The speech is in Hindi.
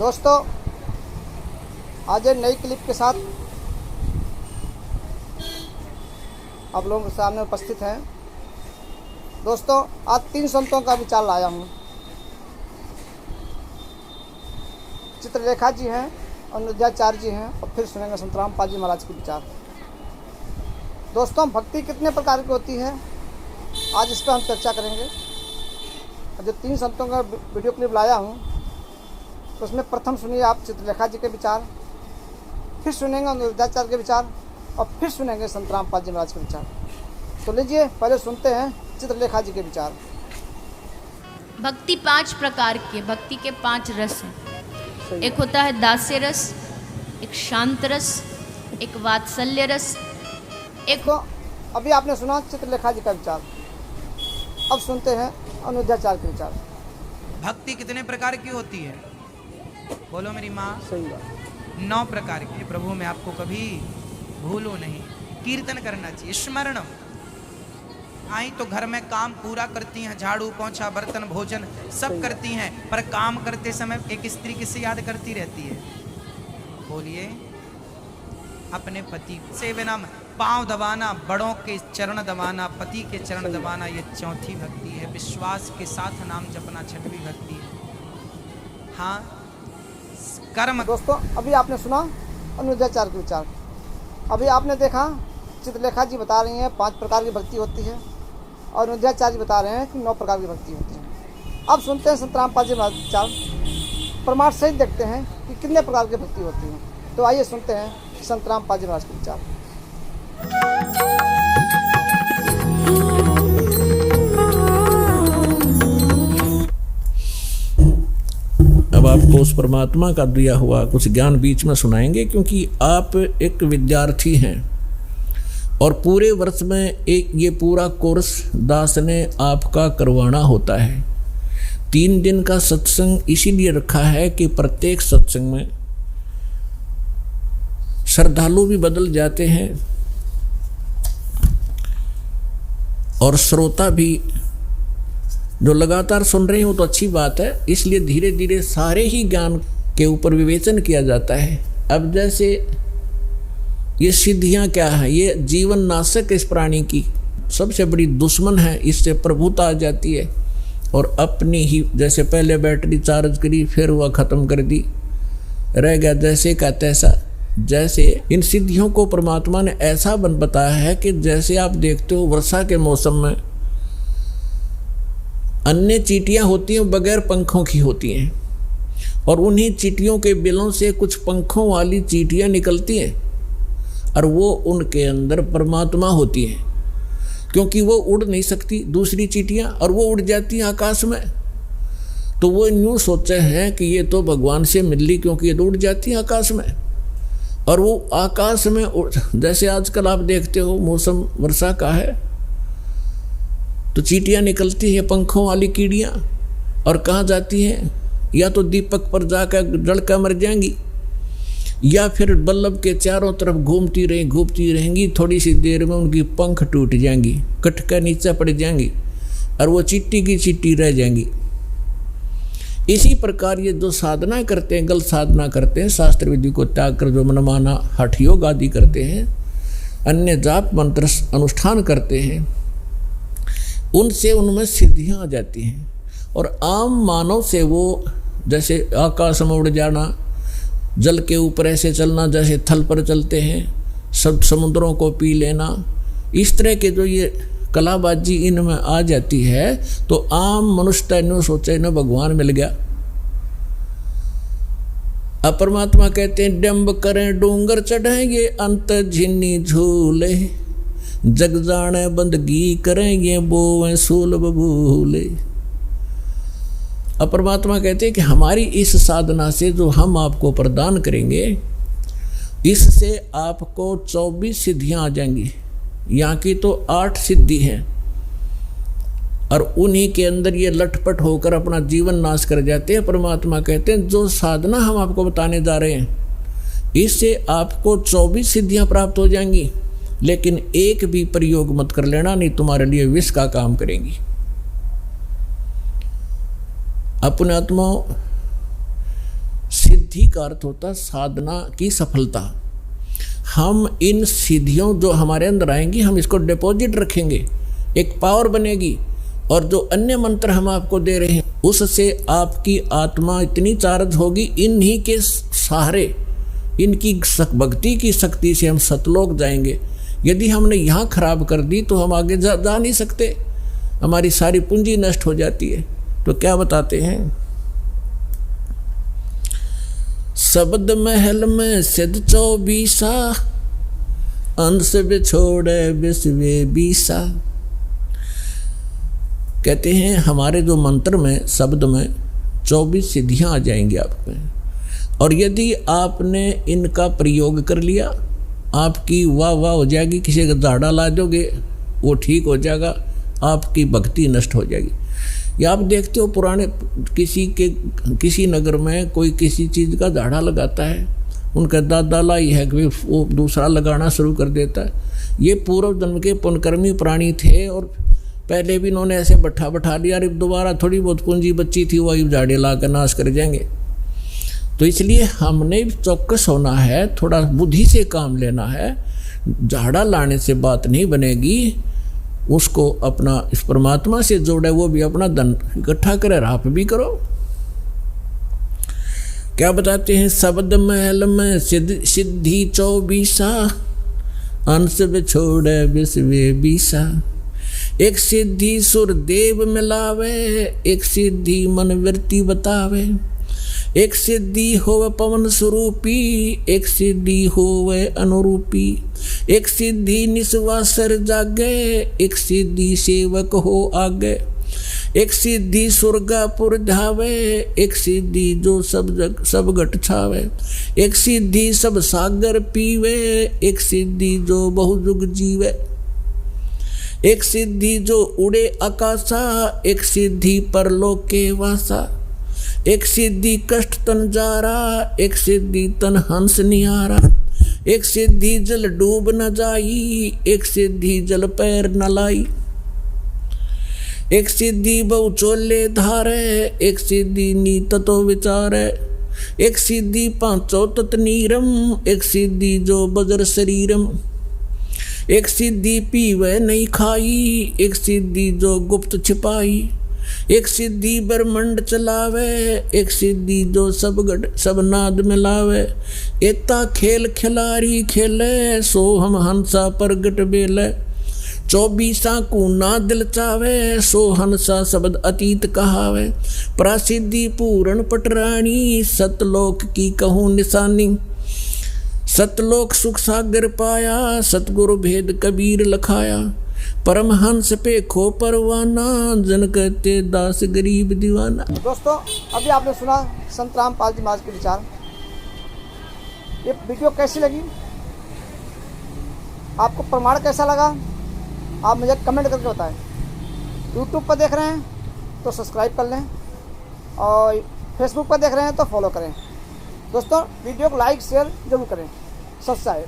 दोस्तों, आज एक नई क्लिप के साथ आप लोगों के सामने उपस्थित हैं। दोस्तों, आज 3 संतों का विचार लाया हूँ। चित्रलेखा जी हैं, अनुरुद्धाचार्य जी हैं और फिर सुनेंगे संत रामपाल जी महाराज के विचार। दोस्तों, भक्ति कितने प्रकार की होती है, आज इस पर हम चर्चा करेंगे। जो 3 संतों का वीडियो क्लिप लाया हूँ, तो उसमें प्रथम सुनिए आप चित्रलेखा जी के विचार, फिर सुनेंगे अनुरुद्धाचार्य के विचार और फिर सुनेंगे संत रामपाल जी महाराज के विचार। तो लीजिए पहले सुनते हैं चित्रलेखा जी के विचार। भक्ति 5 प्रकार की है। भक्ति के 5 रस हैं। एक होता है दास्य रस, एक शांत रस, एक वात्सल्य रस, एक तो अभी आपने सुना चित्रलेखा जी का विचार, अब सुनते हैं अनुरुद्धाचार्य के विचार। भक्ति कितने प्रकार की होती है? बोलो मेरी माँ। सही बात। 9 प्रकार की। प्रभु मैं आपको कभी भूलूं नहीं। कीर्तन करना चाहिए, स्मरणम। आई तो घर में काम पूरा करती हैं, झाड़ू पोंछा बर्तन भोजन सब करती हैं, पर काम करते समय एक स्त्री किससे याद करती रहती है? बोलिए, अपने पति से। बिना पांव दबाना, बड़ों के चरण दबाना, पति के चरण दबाना, ये 4थी भक्ति है। विश्वास के साथ नाम जपना 6वीं भक्ति है। हाँ, कर्म। दोस्तों, अभी आपने सुना अनुरुद्धाचार्य के विचार। अभी आपने देखा चित्रलेखा जी बता रही हैं 5 प्रकार की भक्ति होती है और अनुरुद्धाचार्य बता रहे हैं कि 9 प्रकार की भक्ति होती है। अब सुनते हैं संत रामपाल जी महाराज के विचार। प्रमाण सहित देखते हैं कि कितने प्रकार की भक्ति होती है। तो आइए सुनते हैं संत रामपाल जी महाराज के विचार। अब आपको उस परमात्मा का दिया हुआ कुछ ज्ञान बीच में सुनाएंगे, क्योंकि आप एक विद्यार्थी हैं और पूरे वर्ष में एक ये पूरा कोर्स दास ने आपका करवाना होता है। 3 दिन का सत्संग इसीलिए रखा है कि प्रत्येक सत्संग में श्रद्धालु भी बदल जाते हैं और श्रोता भी जो लगातार सुन रहे हैं, वो तो अच्छी बात है। इसलिए धीरे धीरे सारे ही ज्ञान के ऊपर विवेचन किया जाता है। अब जैसे ये सिद्धियां क्या है, ये जीवन नाशक इस प्राणी की सबसे बड़ी दुश्मन है। इससे प्रभुता आ जाती है और अपनी ही, जैसे पहले बैटरी चार्ज करी फिर वह ख़त्म कर दी, रह गया जैसे का तैसा। जैसे इन सिद्धियों को परमात्मा ने ऐसा बताया है कि जैसे आप देखते हो वर्षा के मौसम में अन्य चींटियाँ होती हैं, बगैर पंखों की होती हैं, और उन्हीं चींटियों के बिलों से कुछ पंखों वाली चींटियाँ निकलती हैं और वो उनके अंदर परमात्मा होती हैं, क्योंकि वो उड़ नहीं सकती दूसरी चींटियाँ, और वो उड़ जाती हैं आकाश में। तो वो यूँ सोचे हैं कि ये तो भगवान से मिल ली, क्योंकि ये तो उड़ जाती हैं आकाश में। और वो आकाश में जैसे आजकल आप देखते हो मौसम वर्षा का है, तो चींटियाँ निकलती हैं पंखों वाली कीड़ियाँ, और कहाँ जाती हैं? या तो दीपक पर जाकर जल कर मर जाएंगी, या फिर बल्लभ के चारों तरफ घूमती रहेंगी। थोड़ी सी देर में उनकी पंख टूट जाएंगी, कट कर नीचे पड़ जाएंगी और वो चिट्टी की चिट्टी रह जाएंगी। इसी प्रकार ये जो साधना करते हैं, गलत साधना करते हैं, शास्त्र विधि को त्याग कर जो मनमाना हठ योग आदि करते हैं, अन्य जाप मंत्र अनुष्ठान करते हैं, उनसे उनमें सिद्धियाँ आ जाती हैं। और आम मानव से वो जैसे आकाश में उड़ जाना, जल के ऊपर ऐसे चलना जैसे थल पर चलते हैं, सब समुद्रों को पी लेना, इस तरह के जो ये कलाबाजी इनमें आ जाती है, तो आम मनुष्य न्यू सोचे न भगवान मिल गया। अब परमात्मा कहते हैं, डंब करें डूंगर चढ़ेंगे, अंत झिन्नी झूले, जग जाने बंदगी करेंगे, बोवें सूल बबूले। अब परमात्मा कहते हैं कि हमारी इस साधना से जो हम आपको प्रदान करेंगे, इससे आपको 24 सिद्धियां आ जाएंगी। यहाँ की तो 8 सिद्धि हैं, और उन्हीं के अंदर ये लटपट होकर अपना जीवन नाश कर जाते हैं। परमात्मा कहते हैं जो साधना हम आपको बताने जा रहे हैं, इससे आपको 24 सिद्धियां प्राप्त हो जाएंगी, लेकिन एक भी प्रयोग मत कर लेना, नहीं तुम्हारे लिए विष का काम करेंगी। अपने आत्मा सिद्धि का अर्थ होता है साधना की सफलता। हम इन सिद्धियों जो हमारे अंदर आएंगी, हम इसको डिपॉजिट रखेंगे, एक पावर बनेगी, और जो अन्य मंत्र हम आपको दे रहे हैं उससे आपकी आत्मा इतनी चार्ज होगी, इन्हीं के सहारे, इनकी भक्ति की शक्ति से हम सतलोक जाएंगे। यदि हमने यहाँ खराब कर दी तो हम आगे जा नहीं सकते, हमारी सारी पूंजी नष्ट हो जाती है। तो क्या बताते हैं, शब्द महल में सिद्ध 24 अंश बिछोड़े विश्वे 20। कहते हैं हमारे जो मंत्र में, शब्द में 24 सिद्धियां आ जाएंगी आप में, और यदि आपने इनका प्रयोग कर लिया, आपकी वाह वाह हो जाएगी। किसी का झाड़ा ला दोगे वो ठीक हो जाएगा, आपकी भक्ति नष्ट हो जाएगी। या आप देखते हो पुराने किसी नगर में कोई किसी चीज़ का झाड़ा लगाता है, उनका दादा लाई है कि वो दूसरा लगाना शुरू कर देता है। ये पूर्व जन्म के पुण्यकर्मी प्राणी थे, और पहले भी इन्होंने ऐसे बैठा लिया, और दोबारा थोड़ी बहुत पूंजी बची थी, वही झाड़े ला कर नाश कर जाएंगे। तो इसलिए हमने चौकस होना है, थोड़ा बुद्धि से काम लेना है। झाड़ा लाने से बात नहीं बनेगी, उसको अपना इस परमात्मा से जोड़े, वो भी अपना धन इकट्ठा करे, राप भी करो। क्या बताते हैं, शब्द महल में सिद्धि 24 अंश बिछोड़े विश्वे 20। एक सिद्धि सुर देव मिलावे, एक सिद्धि मन वृत्ति बतावे। एक सिद्धि होवे पवन स्वरूपी, एक सिद्धि होवे अनुरूपी। एक सिद्धि निस्वासर जागे, एक सिद्धि सेवक हो आगे। एक सिद्धि स्वर्गापुर धावे, एक सिद्धि जो सब घट छावे। एक सिद्धि सब सागर पीवे, एक सिद्धि जो बहुजुग जीवे। एक सिद्धि जो उड़े आकाशा, एक सिद्धि परलोक के वासा। एक सिद्धि कष्ट तन जारा, एक सिद्धि तन हंस निहारा। एक सिद्धि जल डूब न जाई, एक सिद्धि जल पैर न लाई। एक सिद्धि बहु चोले धारे, एक सिद्धि नीत तो विचारे। एक सिद्धि पांचों तत् नीरम, एक सिद्धि जो बजर शरीरम। एक सिद्धि पीवे नहीं खाई, एक सिद्धि जो गुप्त छिपाई। एक सिद्धि ब्रह्मंड चलावे, एक सिद्धि जो सब नाद मिलावे। एता खेल खिलारी खेले, सो हम हंसा प्रगट बेले। 24 को ना दिल चावे, सो हंसा शब्द अतीत कहावे। प्रसिद्धि पूर्ण पटरानी, सतलोक की कहूँ निशानी। सतलोक सुख सागर पाया, सतगुरु भेद कबीर लखाया। परमहंस पे खो परवाना, जन कहते दास गरीब दीवाना। दोस्तों, अभी आपने सुना संत रामपाल जी महाराज के विचार। ये वीडियो कैसी लगी, आपको प्रमाण कैसा लगा, आप मुझे कमेंट करके बताएं। यूट्यूब पर देख रहे हैं तो सब्सक्राइब कर लें, और फेसबुक पर देख रहे हैं तो फॉलो करें। दोस्तों, वीडियो को लाइक शेयर जरूर करें, सब्सक्राइब।